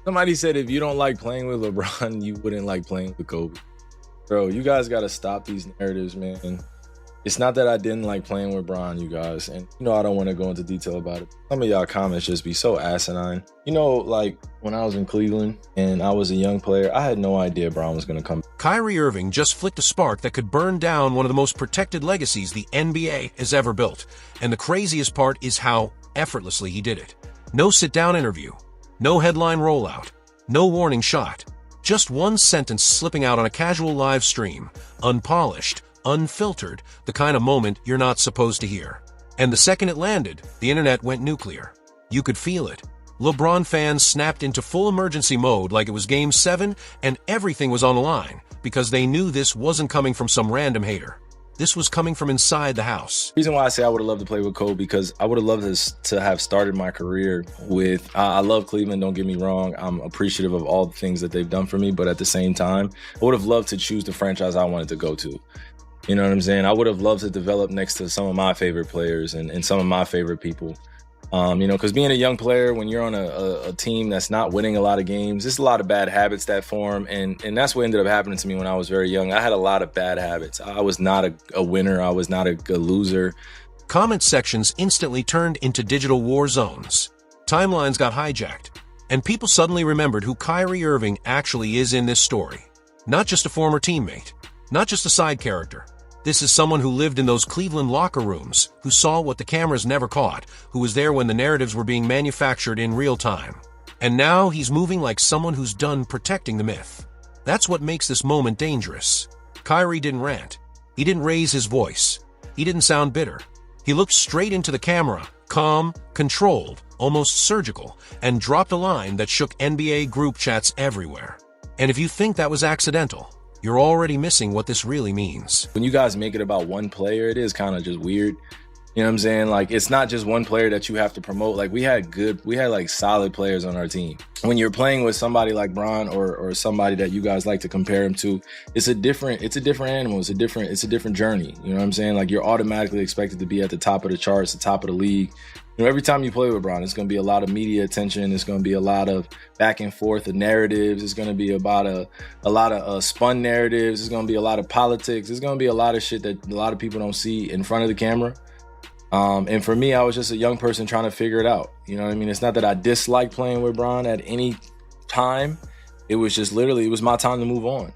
Somebody said if you don't like playing with LeBron, you wouldn't like playing with Kobe. Bro, you guys got to stop these narratives, man. It's not that I didn't like playing with Bron, you guys. And, I don't want to go into detail about it. Some of y'all comments just be so asinine. Like when I was in Cleveland and I was a young player, I had no idea Bron was going to come. Kyrie Irving just flicked a spark that could burn down one of the most protected legacies the NBA has ever built. And the craziest part is how effortlessly he did it. No sit-down interview. No headline rollout. No warning shot. Just one sentence slipping out on a casual live stream. Unpolished. Unfiltered, the kind of moment you're not supposed to hear. And the second it landed, the internet went nuclear. You could feel it. LeBron fans snapped into full emergency mode like it was Game 7 and everything was on the line because they knew this wasn't coming from some random hater. This was coming from inside the house. The reason why I say I would have loved to play with Kobe because I would have loved to have started my career with, I love Cleveland, don't get me wrong. I'm appreciative of all the things that they've done for me, but at the same time, I would have loved to choose the franchise I wanted to go to. You know what I'm saying? I would have loved to develop next to some of my favorite players and some of my favorite people. Because being a young player, when you're on a team that's not winning a lot of games, there's a lot of bad habits that form. And that's what ended up happening to me when I was very young. I had a lot of bad habits. I was not a winner. I was not a loser. Comment sections instantly turned into digital war zones. Timelines got hijacked. And people suddenly remembered who Kyrie Irving actually is in this story. Not just a former teammate. Not just a side character. This is someone who lived in those Cleveland locker rooms, who saw what the cameras never caught, who was there when the narratives were being manufactured in real time. And now he's moving like someone who's done protecting the myth. That's what makes this moment dangerous. Kyrie didn't rant. He didn't raise his voice. He didn't sound bitter. He looked straight into the camera, calm, controlled, almost surgical, and dropped a line that shook NBA group chats everywhere. And if you think that was accidental, you're already missing what this really means. When you guys make it about one player, it is kind of just weird. You know what I'm saying? Like, it's not just one player that you have to promote. Like, we had like solid players on our team. When you're playing with somebody like Bron or somebody that you guys like to compare him to, it's a different animal. It's a different journey. You know what I'm saying? Like, you're automatically expected to be at the top of the charts, the top of the league. Every time you play with Bron, it's going to be a lot of media attention. It's going to be a lot of back and forth of narratives. It's going to be about a lot of spun narratives. It's going to be a lot of politics. It's going to be a lot of shit that a lot of people don't see in front of the camera. And for me, I was just a young person trying to figure it out. You know what I mean? It's not that I disliked playing with Bron at any time. It was just literally, it was my time to move on.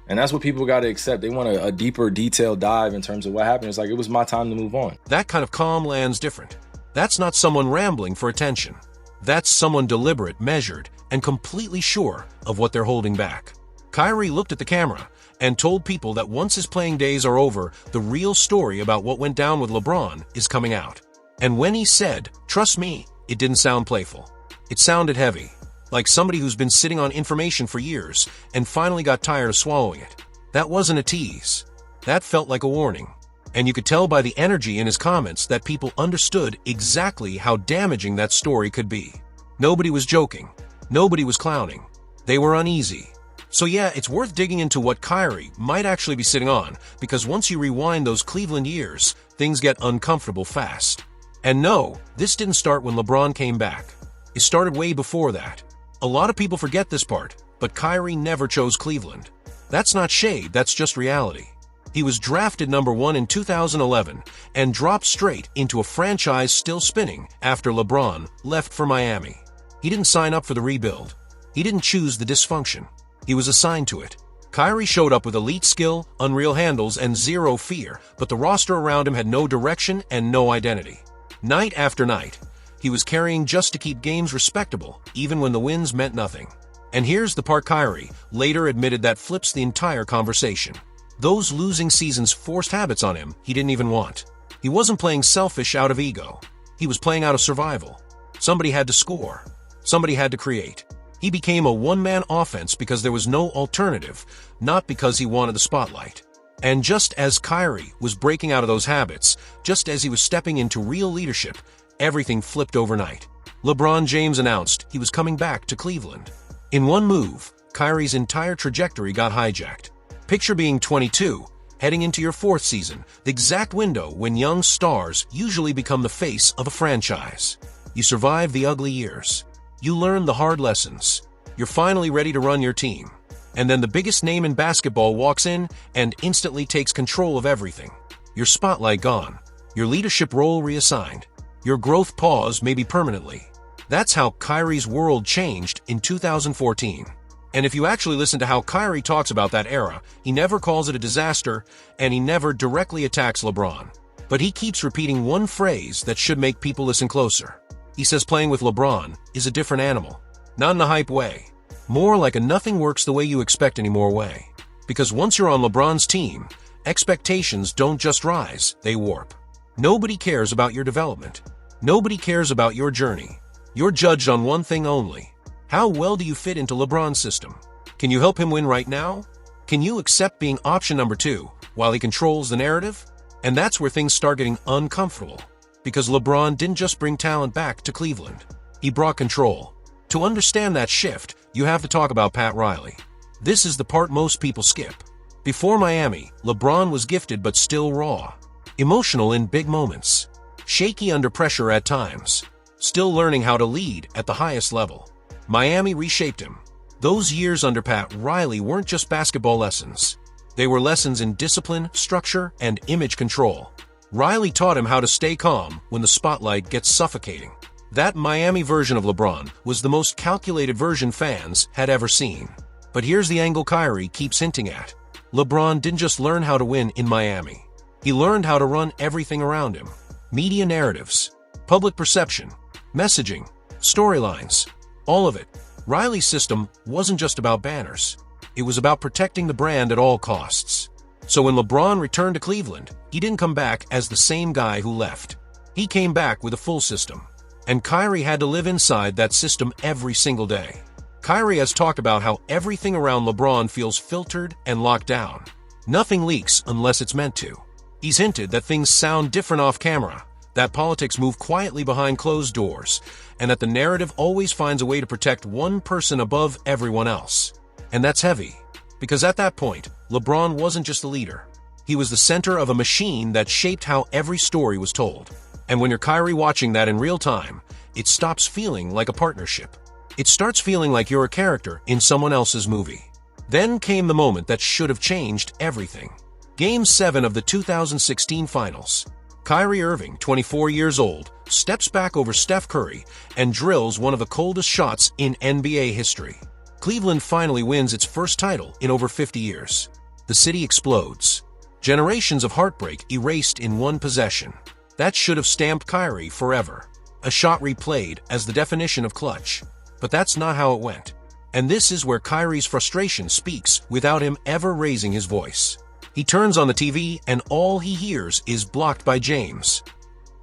And that's what people got to accept. They want a deeper, detailed dive in terms of what happened. It's like, it was my time to move on. That kind of calm lands different. That's not someone rambling for attention. That's someone deliberate, measured, and completely sure of what they're holding back. Kyrie looked at the camera and told people that once his playing days are over, the real story about what went down with LeBron is coming out. And when he said, "Trust me," it didn't sound playful. It sounded heavy, like somebody who's been sitting on information for years and finally got tired of swallowing it. That wasn't a tease. That felt like a warning. And you could tell by the energy in his comments that people understood exactly how damaging that story could be. Nobody was joking. Nobody was clowning. They were uneasy. So yeah, it's worth digging into what Kyrie might actually be sitting on, because once you rewind those Cleveland years, things get uncomfortable fast. And no, this didn't start when LeBron came back. It started way before that. A lot of people forget this part, but Kyrie never chose Cleveland. That's not shade, that's just reality. He was drafted number 1 in 2011 and dropped straight into a franchise still spinning after LeBron left for Miami. He didn't sign up for the rebuild. He didn't choose the dysfunction. He was assigned to it. Kyrie showed up with elite skill, unreal handles, and zero fear, but the roster around him had no direction and no identity. Night after night, he was carrying just to keep games respectable, even when the wins meant nothing. And here's the part Kyrie later admitted that flips the entire conversation. Those losing seasons forced habits on him he didn't even want. He wasn't playing selfish out of ego. He was playing out of survival. Somebody had to score. Somebody had to create. He became a one-man offense because there was no alternative, not because he wanted the spotlight. And just as Kyrie was breaking out of those habits, just as he was stepping into real leadership, everything flipped overnight. LeBron James announced he was coming back to Cleveland. In one move, Kyrie's entire trajectory got hijacked. Picture being 22, heading into your 4th season, the exact window when young stars usually become the face of a franchise. You survive the ugly years. You learn the hard lessons. You're finally ready to run your team. And then the biggest name in basketball walks in and instantly takes control of everything. Your spotlight gone. Your leadership role reassigned. Your growth paused, maybe permanently. That's how Kyrie's world changed in 2014. And if you actually listen to how Kyrie talks about that era, he never calls it a disaster, and he never directly attacks LeBron. But he keeps repeating one phrase that should make people listen closer. He says playing with LeBron is a different animal. Not in a hype way. More like a nothing works the way you expect anymore way. Because once you're on LeBron's team, expectations don't just rise, they warp. Nobody cares about your development. Nobody cares about your journey. You're judged on one thing only. How well do you fit into LeBron's system? Can you help him win right now? Can you accept being option number 2 while he controls the narrative? And that's where things start getting uncomfortable. Because LeBron didn't just bring talent back to Cleveland. He brought control. To understand that shift, you have to talk about Pat Riley. This is the part most people skip. Before Miami, LeBron was gifted but still raw. Emotional in big moments. Shaky under pressure at times. Still learning how to lead at the highest level. Miami reshaped him. Those years under Pat Riley weren't just basketball lessons. They were lessons in discipline, structure, and image control. Riley taught him how to stay calm when the spotlight gets suffocating. That Miami version of LeBron was the most calculated version fans had ever seen. But here's the angle Kyrie keeps hinting at. LeBron didn't just learn how to win in Miami. He learned how to run everything around him. Media narratives, public perception, messaging, storylines. All of it. Riley's system wasn't just about banners. It was about protecting the brand at all costs. So when LeBron returned to Cleveland, he didn't come back as the same guy who left. He came back with a full system. And Kyrie had to live inside that system every single day. Kyrie has talked about how everything around LeBron feels filtered and locked down. Nothing leaks unless it's meant to. He's hinted that things sound different off camera, that politics move quietly behind closed doors, and that the narrative always finds a way to protect one person above everyone else. And that's heavy, because at that point, LeBron wasn't just the leader. He was the center of a machine that shaped how every story was told. And when you're Kyrie watching that in real time, it stops feeling like a partnership. It starts feeling like you're a character in someone else's movie. Then came the moment that should have changed everything. Game 7 of the 2016 Finals. Kyrie Irving, 24 years old, steps back over Steph Curry and drills one of the coldest shots in NBA history. Cleveland finally wins its first title in over 50 years. The city explodes. Generations of heartbreak erased in one possession. That should have stamped Kyrie forever. A shot replayed as the definition of clutch. But that's not how it went. And this is where Kyrie's frustration speaks without him ever raising his voice. He turns on the TV and all he hears is blocked by James.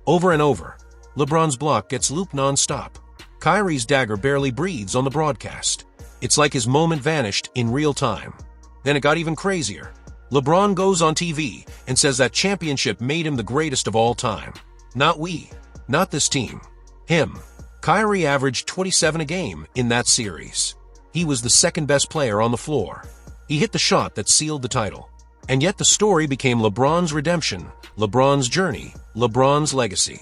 Over and over, LeBron's block gets looped non-stop. Kyrie's dagger barely breathes on the broadcast. It's like his moment vanished in real time. Then it got even crazier. LeBron goes on TV and says that championship made him the greatest of all time. Not we. Not this team. Him. Kyrie averaged 27 a game in that series. He was the second best player on the floor. He hit the shot that sealed the title. And yet the story became LeBron's redemption, LeBron's journey, LeBron's legacy.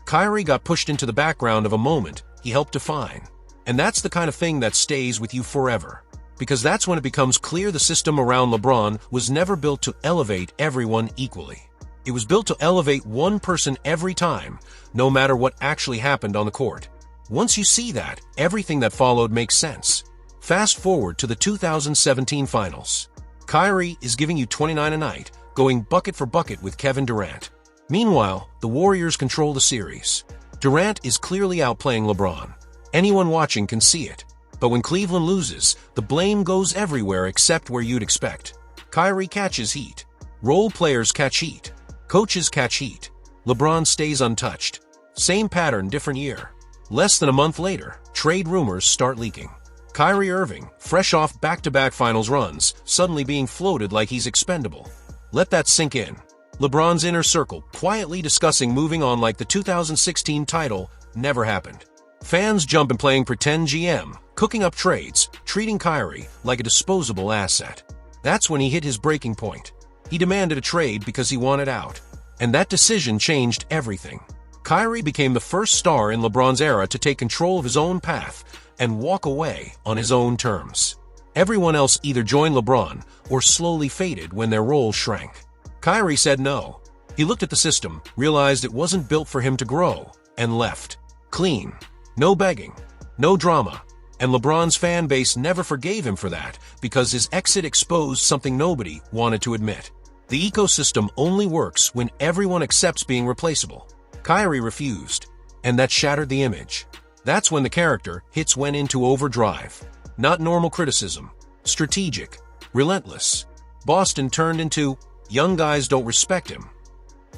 Kyrie got pushed into the background of a moment he helped define. And that's the kind of thing that stays with you forever. Because that's when it becomes clear the system around LeBron was never built to elevate everyone equally. It was built to elevate one person every time, no matter what actually happened on the court. Once you see that, everything that followed makes sense. Fast forward to the 2017 Finals. Kyrie is giving you 29 a night, going bucket for bucket with Kevin Durant. Meanwhile, the Warriors control the series. Durant is clearly outplaying LeBron. Anyone watching can see it. But when Cleveland loses, the blame goes everywhere except where you'd expect. Kyrie catches heat. Role players catch heat. Coaches catch heat. LeBron stays untouched. Same pattern, different year. Less than a month later, trade rumors start leaking. Kyrie Irving, fresh off back-to-back finals runs, suddenly being floated like he's expendable. Let that sink in. LeBron's inner circle, quietly discussing moving on like the 2016 title, never happened. Fans jump in playing pretend GM, cooking up trades, treating Kyrie like a disposable asset. That's when he hit his breaking point. He demanded a trade because he wanted out. And that decision changed everything. Kyrie became the first star in LeBron's era to take control of his own path and walk away on his own terms. Everyone else either joined LeBron or slowly faded when their role shrank. Kyrie said no. He looked at the system, realized it wasn't built for him to grow, and left. Clean. No begging. No drama. And LeBron's fan base never forgave him for that because his exit exposed something nobody wanted to admit. The ecosystem only works when everyone accepts being replaceable. Kyrie refused, and that shattered the image. That's when the character hits went into overdrive. Not normal criticism. Strategic. Relentless. Boston turned into, young guys don't respect him.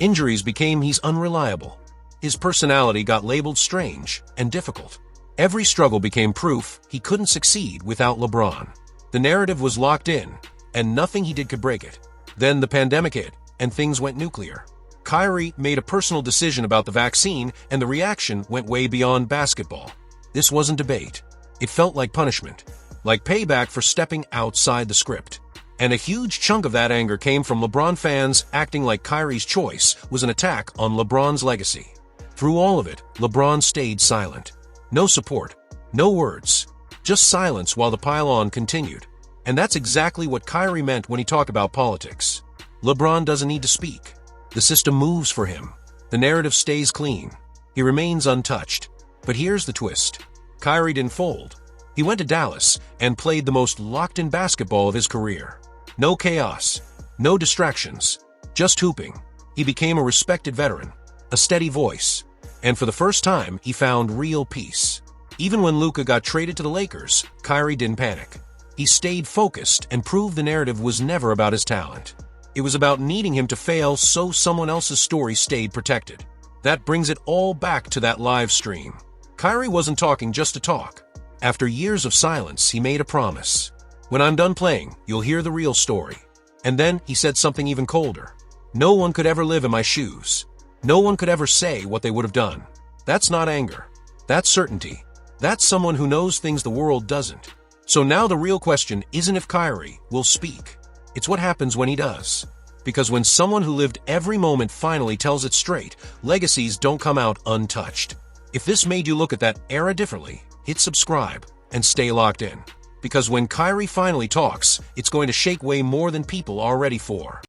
Injuries became he's unreliable. His personality got labeled strange and difficult. Every struggle became proof he couldn't succeed without LeBron. The narrative was locked in, and nothing he did could break it. Then the pandemic hit, and things went nuclear. Kyrie made a personal decision about the vaccine, and the reaction went way beyond basketball. This wasn't debate. It felt like punishment, like payback for stepping outside the script. And a huge chunk of that anger came from LeBron fans acting like Kyrie's choice was an attack on LeBron's legacy. Through all of it, LeBron stayed silent. No support, no words, just silence while the pile-on continued. And that's exactly what Kyrie meant when he talked about politics. LeBron doesn't need to speak. The system moves for him. The narrative stays clean. He remains untouched. But here's the twist. Kyrie didn't fold. He went to Dallas and played the most locked-in basketball of his career. No chaos, no distractions, just hooping. He became a respected veteran, a steady voice. And for the first time, he found real peace. Even when Luka got traded to the Lakers, Kyrie didn't panic. He stayed focused and proved the narrative was never about his talent. It was about needing him to fail so someone else's story stayed protected. That brings it all back to that live stream. Kyrie wasn't talking just to talk. After years of silence, he made a promise. When I'm done playing, you'll hear the real story. And then he said something even colder. No one could ever live in my shoes. No one could ever say what they would have done. That's not anger. That's certainty. That's someone who knows things the world doesn't. So now the real question isn't if Kyrie will speak. It's what happens when he does. Because when someone who lived every moment finally tells it straight, legacies don't come out untouched. If this made you look at that era differently, hit subscribe and stay locked in. Because when Kyrie finally talks, it's going to shake way more than people are ready for.